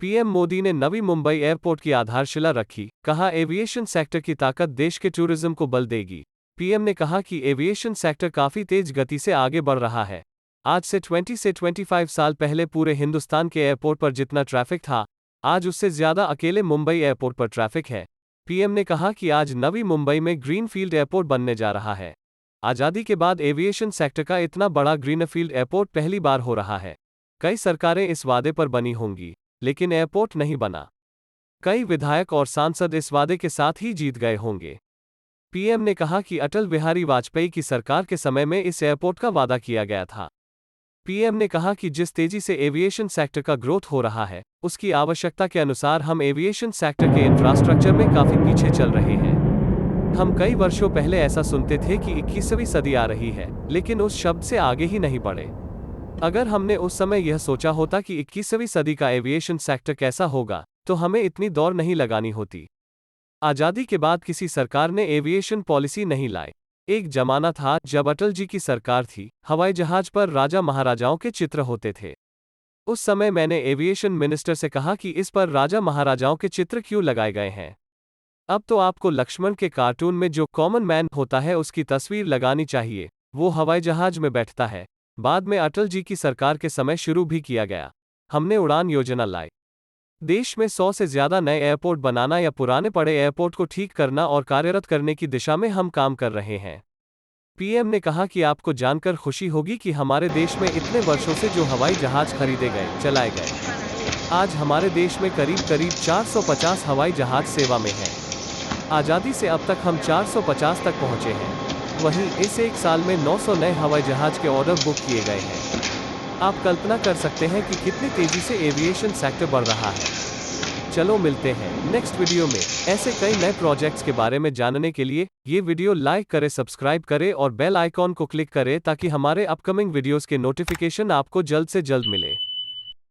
PM Modi ने Navi Mumbai airport की आधारशिला रखी, कहा एविएशन सेक्टर की ताकत देश के टूरिज्म को बल देगी। पीएम ने कहा कि एविएशन सेक्टर काफी तेज गति से आगे बढ़ रहा है। आज से 25 साल पहले पूरे हिंदुस्तान के एयरपोर्ट पर जितना ट्रैफिक था, आज उससे ज्यादा अकेले मुंबई एयरपोर्ट पर ट्रैफिक है। पीएम ने कहा कि आज नवी मुंबई में ग्रीनफील्ड एयरपोर्ट बनने जा रहा है। आजादी के बाद एविएशन सेक्टर का इतना बड़ा ग्रीनफील्ड एयरपोर्ट पहली बार हो रहा है। कई सरकारें इस वादे पर बनी होंगी, लेकिन एयरपोर्ट नहीं बना। कई विधायक और सांसद इस वादे के साथ ही जीत गए होंगे। पीएम ने कहा कि अटल बिहारी वाजपेयी की सरकार के समय में इस एयरपोर्ट का वादा किया गया था। पीएम ने कहा कि जिस तेजी से एविएशन सेक्टर का ग्रोथ हो रहा है, उसकी आवश्यकता के अनुसार हम एविएशन सेक्टर के इंफ्रास्ट्रक्चर में काफी पीछे चल रहे हैं। हम कई वर्षों पहले ऐसा सुनते थे कि 21वीं सदी आ रही है, लेकिन उस शब्द से आगे ही नहीं बढ़े। अगर हमने उस समय यह सोचा होता कि 21वीं सदी का एविएशन सेक्टर कैसा होगा, तो हमें इतनी दौड़ नहीं लगानी होती। आजादी के बाद किसी सरकार ने एविएशन पॉलिसी नहीं लाई। एक जमाना था जब अटल जी की सरकार थी, हवाई जहाज पर राजा महाराजाओं के चित्र होते थे। उस समय मैंने एविएशन मिनिस्टर से कहा कि इस पर राजा महाराजाओं के चित्र क्यों लगाए गए हैं। अब तो आपको लक्ष्मण के कार्टून में जो कॉमन मैन होता है उसकी तस्वीर लगानी चाहिए, वो हवाई जहाज में बैठता है। बाद में अटल जी की सरकार के समय शुरू भी किया गया। हमने उड़ान योजना लाई। देश में 100 से ज्यादा नए एयरपोर्ट बनाना या पुराने पड़े एयरपोर्ट को ठीक करना और कार्यरत करने की दिशा में हम काम कर रहे हैं। पीएम ने कहा कि आपको जानकर खुशी होगी कि हमारे देश में इतने वर्षों से जो हवाई जहाज खरीदे गए, चलाए गए, आज हमारे देश में करीब 450 हवाई जहाज सेवा में हैं। आज़ादी से अब तक हम 450 तक पहुंचे हैं। वहीं इस एक साल में 900 नए हवाई जहाज के ऑर्डर बुक किए गए हैं। आप कल्पना कर सकते हैं कि कितनी तेजी से एविएशन सेक्टर बढ़ रहा है। चलो मिलते हैं नेक्स्ट वीडियो में ऐसे कई नए प्रोजेक्ट्स के बारे में जानने के लिए। ये वीडियो लाइक करें, सब्सक्राइब करें और बेल आइकॉन को क्लिक करें ताकि हमारे अपकमिंग वीडियोस के नोटिफिकेशन आपको जल्द से जल्द मिले।